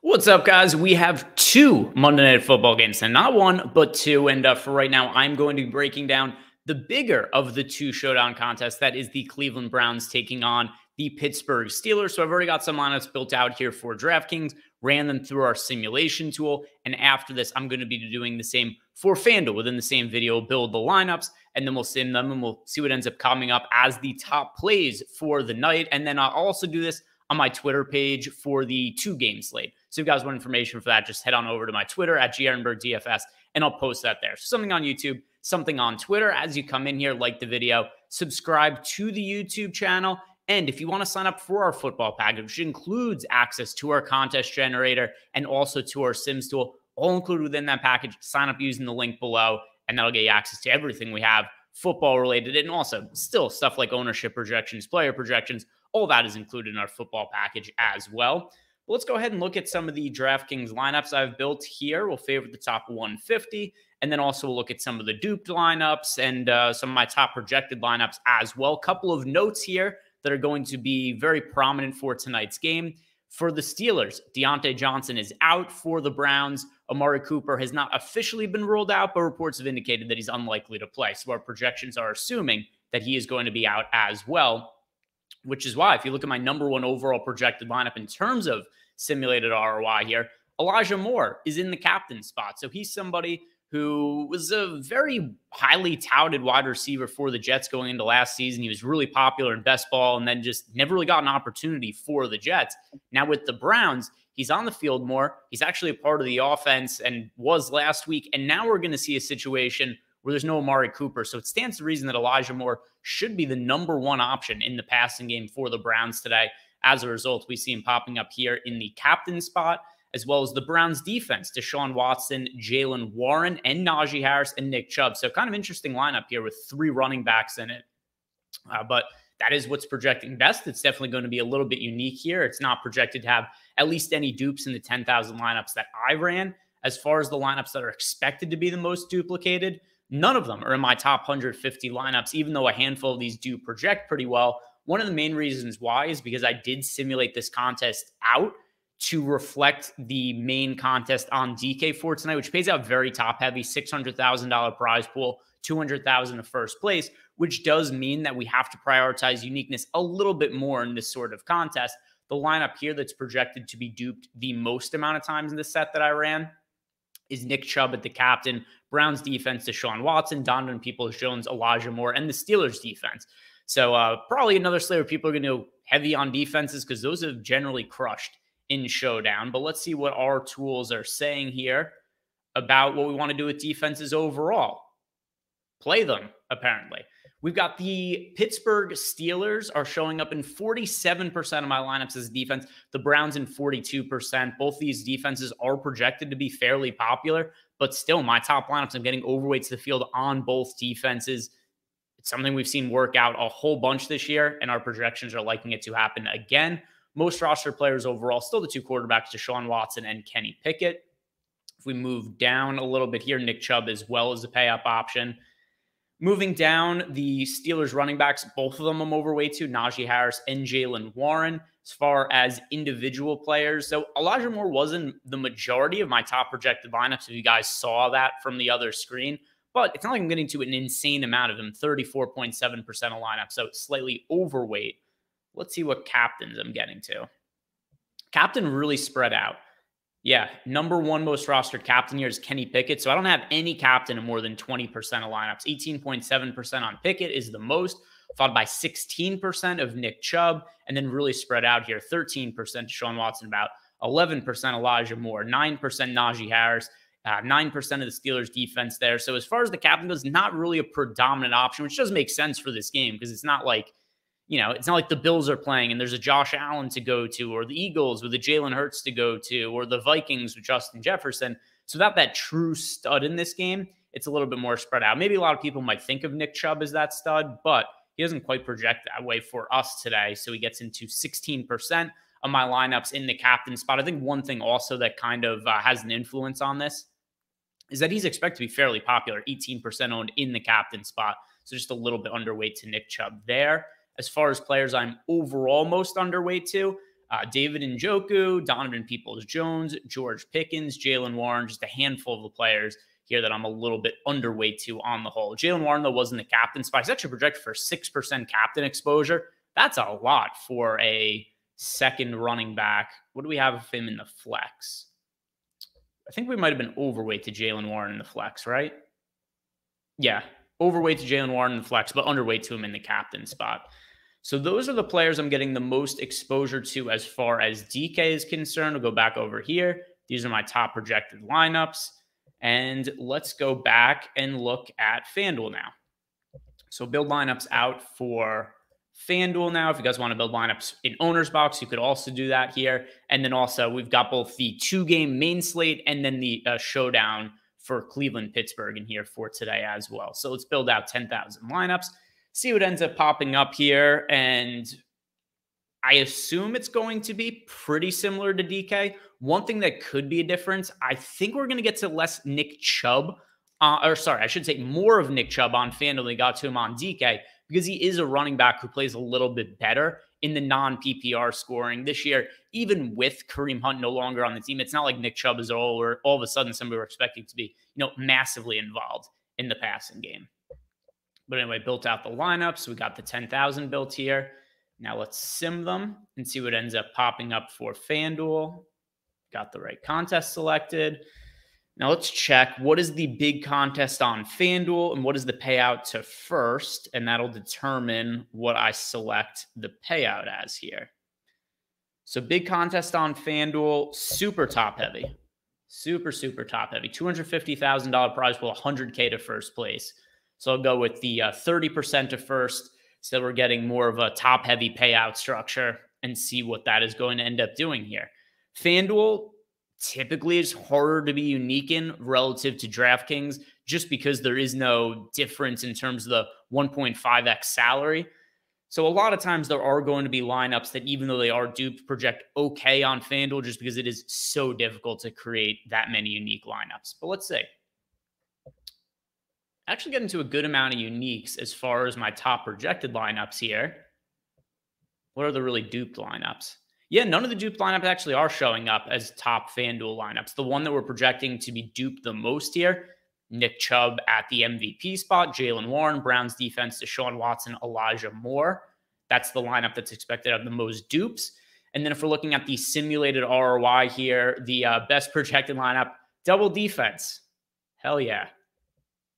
What's up, guys? We have two Monday Night Football games, and not one, but two. And for right now, I'm going to be breaking down the bigger of the two showdown contests. That is the Cleveland Browns taking on the Pittsburgh Steelers. So I've already got some lineups built out here for DraftKings, ran them through our simulation tool. And after this, I'm going to be doing the same for FanDuel within the same video, build the lineups, and then we'll sim them and we'll see what ends up coming up as the top plays for the night. And then I'll also do this on my Twitter page for the two-game slate. So if you guys want information for that, just head on over to my Twitter at Ehrenberg DFS, and I'll post that there. So something on YouTube, something on Twitter. As you come in here, like the video, subscribe to the YouTube channel. And if you want to sign up for our football package, which includes access to our contest generator and also to our Sims tool, all included within that package, sign up using the link below, and that'll get you access to everything we have football related, and also still stuff like ownership projections, player projections. All that is included in our football package as well. But let's go ahead and look at some of the DraftKings lineups I've built here. We'll favorite the top 150, and then also we'll look at some of the duped lineups and some of my top projected lineups as well. Couple of notes here that are going to be very prominent for tonight's game. For the Steelers, Deontay Johnson is out. For the Browns, Amari Cooper has not officially been ruled out, but reports have indicated that he's unlikely to play. So our projections are assuming that he is going to be out as well, which is why if you look at my number one overall projected lineup in terms of simulated ROI here, Elijah Moore is in the captain spot. So he's somebody who was a very highly touted wide receiver for the Jets going into last season. He was really popular in best ball and then just never really got an opportunity for the Jets. Now with the Browns, he's on the field more. He's actually a part of the offense and was last week. And now we're going to see a situation where there's no Amari Cooper. So it stands to reason that Elijah Moore should be the number one option in the passing game for the Browns today. As a result, we see him popping up here in the captain spot, as well as the Browns defense, Deshaun Watson, Jaylen Warren, and Najee Harris, and Nick Chubb. So kind of interesting lineup here with three running backs in it. But that is what's projecting best. It's definitely going to be a little bit unique here. It's not projected to have at least any dupes in the 10,000 lineups that I ran. As far as the lineups that are expected to be the most duplicated, none of them are in my top 150 lineups, even though a handful of these do project pretty well. One of the main reasons why is because I did simulate this contest out to reflect the main contest on DK for tonight, which pays out very top heavy, $600,000 prize pool, $200,000 of first place, which does mean that we have to prioritize uniqueness a little bit more in this sort of contest. The lineup here that's projected to be duped the most amount of times in the set that I ran is Nick Chubb at the captain, Browns defense, Deshaun Watson, Donovan Peoples-Jones, Elijah Moore, and the Steelers defense. So probably another slate where people are going to go heavy on defenses because those have generally crushed in showdown. But let's see what our tools are saying here about what we want to do with defenses overall. Play them, apparently. We've got the Pittsburgh Steelers are showing up in 47% of my lineups as defense. The Browns in 42%. Both these defenses are projected to be fairly popular, but still my top lineups, I'm getting overweight to the field on both defenses. It's something we've seen work out a whole bunch this year, and our projections are liking it to happen again. Most roster players overall, still the two quarterbacks, Deshaun Watson and Kenny Pickett. If we move down a little bit here, Nick Chubb as well as a pay-up option. Moving down, the Steelers running backs, both of them I'm overweight to, Najee Harris and Jaylen Warren. As far as individual players, so Elijah Moore wasn't the majority of my top projected lineups, if you guys saw that from the other screen. But it's not like I'm getting to an insane amount of them, 34.7% of lineup, so slightly overweight. Let's see what captains I'm getting to. Captain really spread out. Yeah, number one most rostered captain here is Kenny Pickett. So I don't have any captain in more than 20% of lineups. 18.7% on Pickett is the most, followed by 16% of Nick Chubb, and then really spread out here. 13% Deshaun Watson, about 11% Elijah Moore, 9% Najee Harris, 9% of the Steelers defense there. So as far as the captain goes, not really a predominant option, which does make sense for this game because it's not like, you know, it's not like the Bills are playing and there's a Josh Allen to go to, or the Eagles with a Jalen Hurts to go to, or the Vikings with Justin Jefferson. So without that true stud in this game, it's a little bit more spread out. Maybe a lot of people might think of Nick Chubb as that stud, but he doesn't quite project that way for us today. So he gets into 16% of my lineups in the captain spot. I think one thing also that kind of has an influence on this is that he's expected to be fairly popular, 18% owned in the captain spot. So just a little bit underweight to Nick Chubb there. As far as players I'm overall most underweight to, David Njoku, Donovan Peoples-Jones, George Pickens, Jalen Warren, just a handful of the players here that I'm a little bit underweight to on the whole. Jalen Warren, though, wasn't the captain spot. He's actually projected for 6% captain exposure. That's a lot for a second running back. What do we have of him in the flex? I think we might have been overweight to Jalen Warren in the flex, right? Yeah, overweight to Jalen Warren in the flex, but underweight to him in the captain spot. So those are the players I'm getting the most exposure to as far as DK is concerned. We'll go back over here. These are my top projected lineups. And let's go back and look at FanDuel now. So build lineups out for FanDuel now. If you guys want to build lineups in Owner's Box, you could also do that here. And then also we've got both the 2-game main slate and then the showdown for Cleveland-Pittsburgh in here for today as well. So let's build out 10,000 lineups, see what ends up popping up here. And I assume it's going to be pretty similar to DK. One thing that could be a difference, I think we're going to get to less Nick Chubb, I should say more of Nick Chubb on FanDuel than we got to him on DK, because he is a running back who plays a little bit better in the non-PPR scoring this year. Even with Kareem Hunt no longer on the team, it's not like Nick Chubb is all of a sudden somebody we're expecting to be, massively involved in the passing game. But anyway, built out the lineups. We got the 10,000 built here. Now let's sim them and see what ends up popping up for FanDuel. Got the right contest selected. Now let's check what is the big contest on FanDuel and what is the payout to first, and that'll determine what I select the payout as here. So big contest on FanDuel, super top heavy. Super top heavy. $250,000 prize pool, $100K to first place. So I'll go with the 30% to first, so we're getting more of a top heavy payout structure and see what that is going to end up doing here. FanDuel typically is harder to be unique in relative to DraftKings just because there is no difference in terms of the 1.5x salary. So a lot of times there are going to be lineups that, even though they are duped, project okay on FanDuel just because it is so difficult to create that many unique lineups. But let's see. Actually get into a good amount of uniques as far as my top projected lineups here. What are the really duped lineups? Yeah, none of the duped lineups actually are showing up as top FanDuel lineups. The one that we're projecting to be duped the most here, Nick Chubb at the MVP spot, Jalen Warren, Browns defense, Deshaun Watson, Elijah Moore. That's the lineup that's expected to have the most dupes. And then if we're looking at the simulated ROI here, the best projected lineup, double defense. Hell yeah.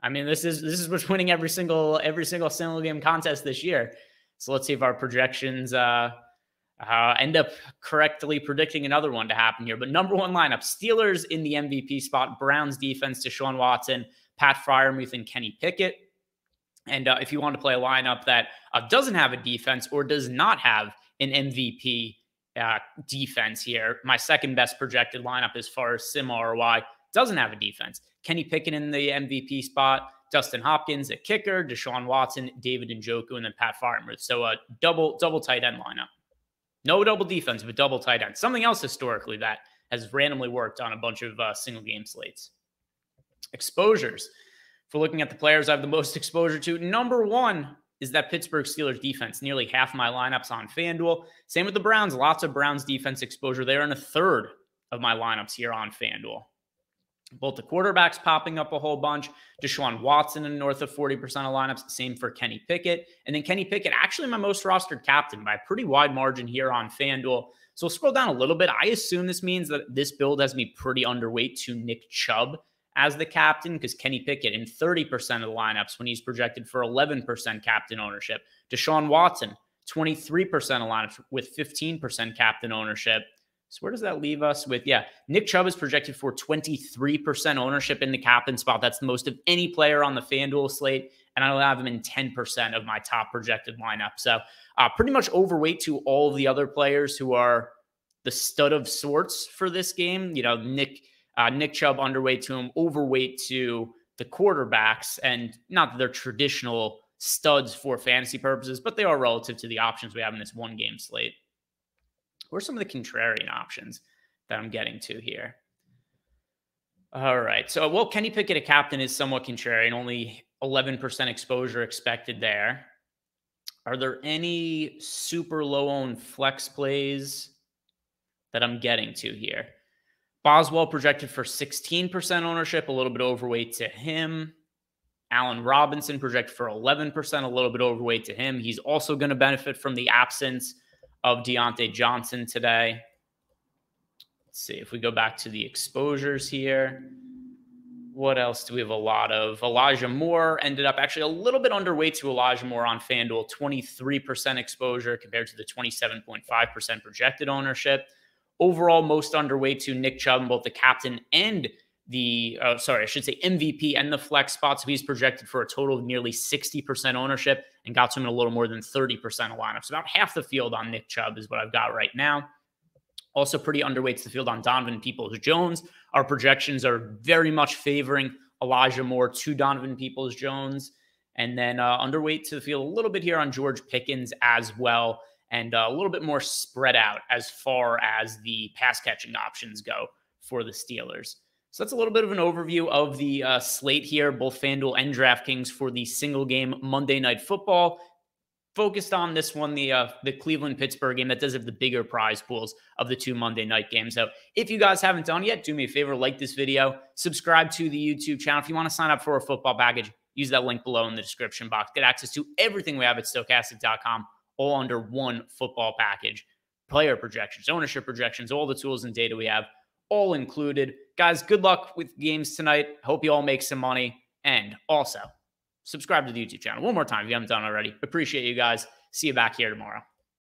I mean, this is what's winning every single game contest this year. So let's see if our projections end up correctly predicting another one to happen here. But number one lineup, Steelers in the MVP spot, Browns defense, Deshaun Watson, Pat Freiermuth, and Kenny Pickett. And if you want to play a lineup that doesn't have a defense or does not have an MVP defense here, my second best projected lineup as far as sim ROI doesn't have a defense. Kenny Pickett in the MVP spot, Dustin Hopkins at kicker, Deshaun Watson, David Njoku, and then Pat Freiermuth. So a double tight end lineup. No double defense, but double tight end. Something else historically that has randomly worked on a bunch of single game slates. Exposures. If we're looking at the players I have the most exposure to, number one is that Pittsburgh Steelers defense. Nearly half my lineups on FanDuel. Same with the Browns. Lots of Browns defense exposure there, and a third of my lineups here on FanDuel. Both the quarterbacks popping up a whole bunch. Deshaun Watson in north of 40% of lineups. Same for Kenny Pickett. And then Kenny Pickett, actually my most rostered captain by a pretty wide margin here on FanDuel. So we'll scroll down a little bit. I assume this means that this build has me pretty underweight to Nick Chubb as the captain, because Kenny Pickett in 30% of the lineups when he's projected for 11% captain ownership. Deshaun Watson, 23% of lineups with 15% captain ownership. So where does that leave us with? Yeah, Nick Chubb is projected for 23% ownership in the captain spot. That's the most of any player on the FanDuel slate. And I will have him in 10% of my top projected lineup. So pretty much overweight to all of the other players who are the stud of sorts for this game. Nick Chubb underweight to him, overweight to the quarterbacks. And not that they're traditional studs for fantasy purposes, but they are relative to the options we have in this one game slate. What are some of the contrarian options that I'm getting to here? All right. So, well, Kenny Pickett, a captain, is somewhat contrarian. Only 11% exposure expected there. Are there any super low-owned flex plays that I'm getting to here. Boswell projected for 16% ownership, a little bit overweight to him. Allen Robinson projected for 11%, a little bit overweight to him. He's also going to benefit from the absence of Deontay Johnson today. Let's see if we go back to the exposures here. What else do we have a lot of? Elijah Moore ended up actually a little bit underweight to Elijah Moore on FanDuel, 23% exposure compared to the 27.5% projected ownership. Overall, most underweight to Nick Chubb, both the captain and the, MVP and the flex spots. So he's projected for a total of nearly 60% ownership and got to him in a little more than 30% of lineups. About half the field on Nick Chubb is what I've got right now. Also pretty underweight to the field on Donovan Peoples-Jones. Our projections are very much favoring Elijah Moore to Donovan Peoples-Jones. And then underweight to the field a little bit here on George Pickens as well. And a little bit more spread out as far as the pass catching options go for the Steelers. So that's a little bit of an overview of the slate here, both FanDuel and DraftKings for the single game Monday Night Football. Focused on this one, the Cleveland-Pittsburgh game that does have the bigger prize pools of the two Monday night games. So if you guys haven't done yet, do me a favor, like this video, subscribe to the YouTube channel. If you want to sign up for a football package, use that link below in the description box. Get access to everything we have at Stokastic.com, all under one football package. Player projections, ownership projections, all the tools and data we have, all included. Guys, good luck with games tonight. Hope you all make some money. And also, subscribe to the YouTube channel one more time if you haven't done already. Appreciate you guys. See you back here tomorrow.